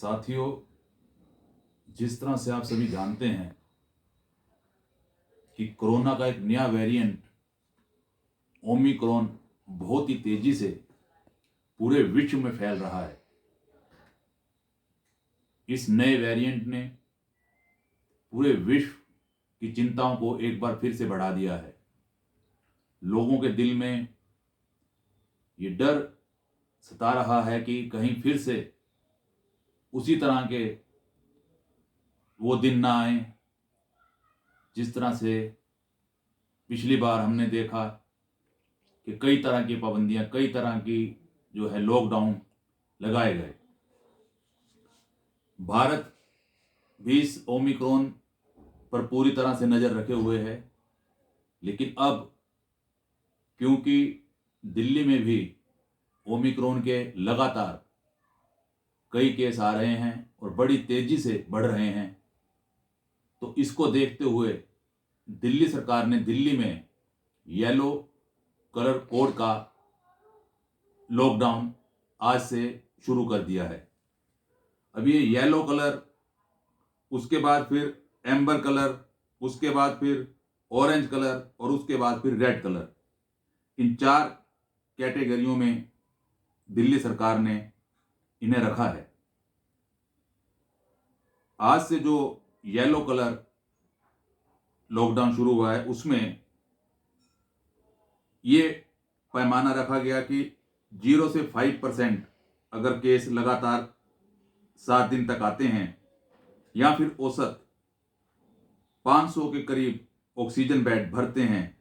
साथियों, जिस तरह से आप सभी जानते हैं कि कोरोना का एक नया वेरिएंट ओमिक्रॉन बहुत ही तेजी से पूरे विश्व में फैल रहा है। इस नए वेरिएंट ने पूरे विश्व की चिंताओं को एक बार फिर से बढ़ा दिया है। लोगों के दिल में ये डर सता रहा है कि कहीं फिर से उसी तरह के वो दिन ना आए जिस तरह से पिछली बार हमने देखा कि कई तरह की पाबंदियां, कई तरह की जो है लॉकडाउन लगाए गए। भारत भी इस ओमिक्रॉन पर पूरी तरह से नज़र रखे हुए है, लेकिन अब क्योंकि दिल्ली में भी ओमिक्रॉन के लगातार कई केस आ रहे हैं और बड़ी तेजी से बढ़ रहे हैं, तो इसको देखते हुए दिल्ली सरकार ने दिल्ली में येलो कलर कोड का लॉकडाउन आज से शुरू कर दिया है। अब ये येलो कलर, उसके बाद फिर एम्बर कलर, उसके बाद फिर ऑरेंज कलर और उसके बाद फिर रेड कलर, इन 4 कैटेगरियों में दिल्ली सरकार ने इन्हें रखा है। आज से जो येलो कलर लॉकडाउन शुरू हुआ है उसमें ये पैमाना रखा गया कि 0 से 5% अगर केस लगातार 7 दिन तक आते हैं या फिर औसत 500 के करीब ऑक्सीजन बेड भरते हैं,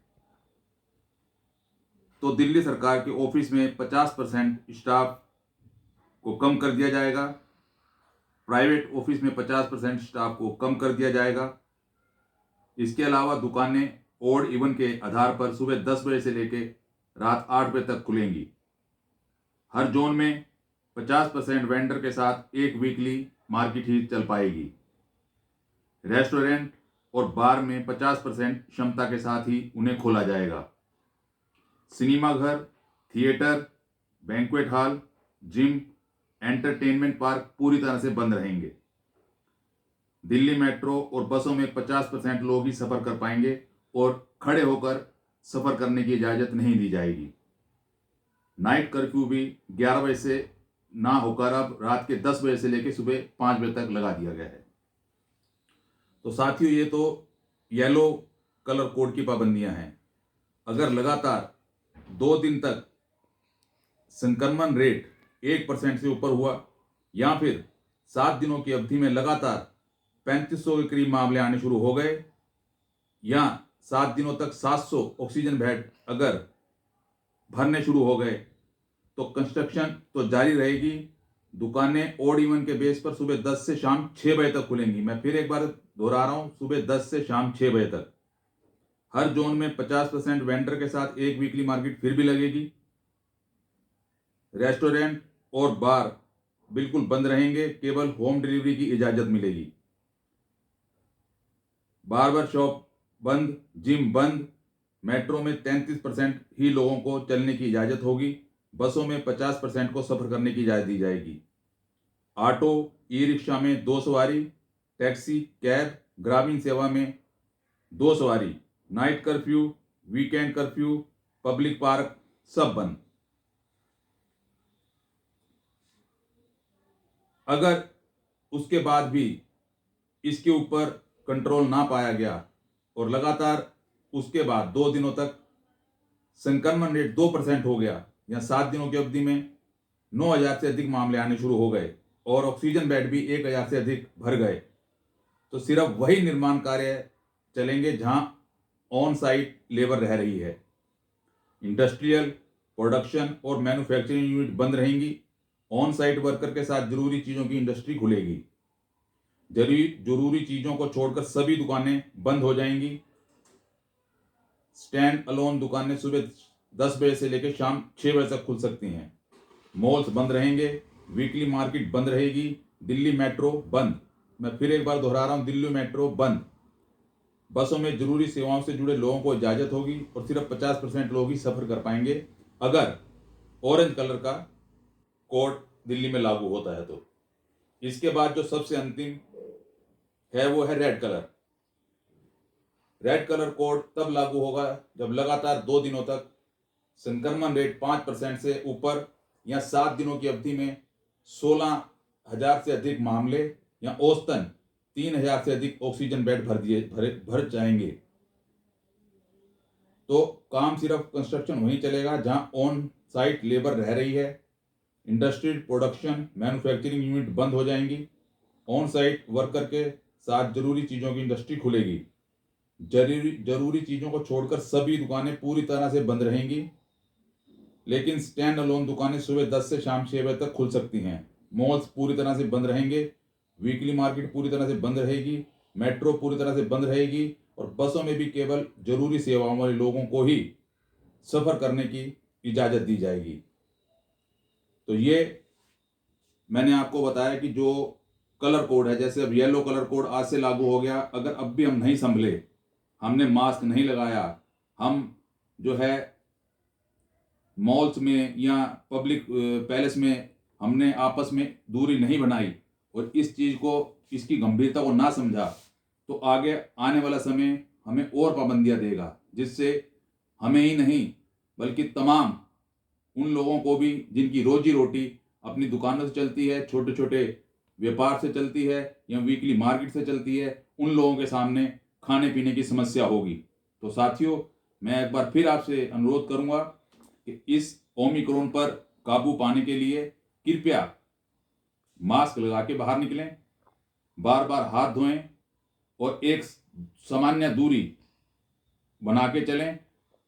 तो दिल्ली सरकार के ऑफिस में 50% स्टाफ को कम कर दिया जाएगा। प्राइवेट ऑफिस में 50% स्टाफ को कम कर दिया जाएगा। इसके अलावा दुकानें ओड इवन के आधार पर सुबह 10 बजे से लेकर रात 8 बजे तक खुलेंगी। हर जोन में 50% वेंडर के साथ एक वीकली मार्केट ही चल पाएगी। रेस्टोरेंट और बार में 50% क्षमता के साथ ही उन्हें खोला जाएगा। सिनेमा घर, theatre, banquet hall, gym, entertainment park पूरी तरह से बंद रहेंगे। दिल्ली मेट्रो और बसों में 50% लोग ही सफर कर पाएंगे और खड़े होकर सफर करने की इजाजत नहीं दी जाएगी। नाइट कर्फ्यू भी 11 बजे से ना होकर अब रात के 10 बजे से लेकर सुबह 5 बजे तक लगा दिया गया है। तो साथियों, ये तो येलो कलर कोड की पाबंदियां हैं। अगर लगातार 2 दिन तक संक्रमण रेट 1% से ऊपर हुआ या फिर 7 दिनों की अवधि में लगातार 3500 के करीब मामले आने शुरू हो गए या 7 दिनों तक 700 ऑक्सीजन बेड अगर भरने शुरू हो गए, तो कंस्ट्रक्शन तो जारी रहेगी। दुकानें ओड इवन के बेस पर सुबह 10 से शाम 6 बजे तक खुलेंगी। मैं फिर एक बार दोहरा रहा हूं, सुबह 10 से शाम 6 बजे तक। हर जोन में 50% वेंडर के साथ एक वीकली मार्केट फिर भी लगेगी। रेस्टोरेंट और बार बिल्कुल बंद रहेंगे, केवल होम डिलीवरी की इजाजत मिलेगी। बार्बर शॉप बंद, जिम बंद। मेट्रो में 33% ही लोगों को चलने की इजाजत होगी। बसों में 50% को सफर करने की इजाजत दी जाएगी। ऑटो, ई रिक्शा में 2 सवारी, टैक्सी, कैब, ग्रामीण सेवा में 2 सवारी, night curfew, weekend curfew, public park सब बंद। अगर उसके बाद भी इसके ऊपर कंट्रोल ना पाया गया और लगातार उसके बाद 2 दिनों तक संक्रमण रेट 2% हो गया या 7 दिनों की अवधि में 9000 से अधिक मामले आने शुरू हो गए और ऑक्सीजन बेड भी 1000 से अधिक भर गए, तो सिर्फ वही निर्माण कार्य चलेंगे जहां ऑन साइट लेबर रह रही है। इंडस्ट्रियल, प्रोडक्शन और मैन्युफैक्चरिंग यूनिट बंद रहेंगी। ऑन साइट वर्कर के साथ जरूरी चीजों की इंडस्ट्री खुलेगी। जरूरी चीजों को छोड़कर सभी दुकानें बंद हो जाएंगी। स्टैंड अलोन दुकानें सुबह 10 बजे से लेकर शाम 6 बजे तक खुल सकती हैं। मॉल्स बंद रहेंगे। वीकली मार्केट बंद रहेगी। दिल्ली मेट्रो बंद। मैं फिर एक बार दोहरा रहा हूं, दिल्ली मेट्रो बंद। बसों में जरूरी सेवाओं से जुड़े लोगों को इजाजत होगी और सिर्फ 50% लोग ही सफर कर पाएंगे अगर ऑरेंज कलर का कोड दिल्ली में लागू होता है तो। इसके बाद जो सबसे अंतिम है वो है red colour. Red colour code तब लागू होगा जब लगातार 2 दिनों तक संक्रमण रेट 5% से ऊपर या 7 दिनों की अवधि में 16,000 से अधिक मामले या औसतन 3,000 से अधिक ऑक्सीजन बेड भर जाएंगे। तो काम सिर्फ कंस्ट्रक्शन वहीं चलेगा जहां ऑन साइट लेबर रह रही है। इंडस्ट्रियल प्रोडक्शन मैन्युफैक्चरिंग यूनिट बंद हो जाएंगी। ऑन साइट वर्कर के साथ जरूरी चीज़ों की इंडस्ट्री खुलेगी। जरूरी चीज़ों को छोड़कर सभी दुकानें पूरी तरह से बंद रहेंगी, लेकिन स्टैंड अलोन दुकानें सुबह 10 से शाम 6 बजे तक खुल सकती हैं। मॉल्स पूरी तरह से बंद रहेंगे। वीकली मार्केट पूरी तरह से बंद रहेगी। मेट्रो पूरी तरह से बंद रहेगी और बसों में भी केवल जरूरी सेवाओं वाले लोगों को ही सफ़र करने की इजाज़त दी जाएगी। तो ये मैंने आपको बताया कि जो कलर कोड है, जैसे अब येलो कलर कोड आज से लागू हो गया, अगर अब भी हम नहीं संभले, हमने मास्क नहीं लगाया, हम जो है मॉल्स में या पब्लिक पैलेस में हमने आपस में दूरी नहीं बनाई और इस चीज़ को, इसकी गंभीरता को ना समझा, तो आगे आने वाला समय हमें और पाबंदियां देगा, जिससे हमें ही नहीं बल्कि तमाम उन लोगों को भी जिनकी रोजी रोटी अपनी दुकानों से चलती है, छोटे छोटे व्यापार से चलती है या वीकली मार्केट से चलती है, उन लोगों के सामने खाने पीने की समस्या होगी। तो साथियों, मैं एक बार फिर आपसे अनुरोध करूंगा कि इस ओमिक्रॉन पर काबू पाने के लिए कृपया मास्क लगा के बाहर निकलें, बार बार हाथ धोएं और एक सामान्य दूरी बना के चलें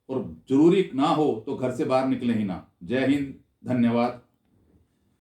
और जरूरी ना हो तो घर से बाहर निकलें ही ना। जय हिंद, धन्यवाद।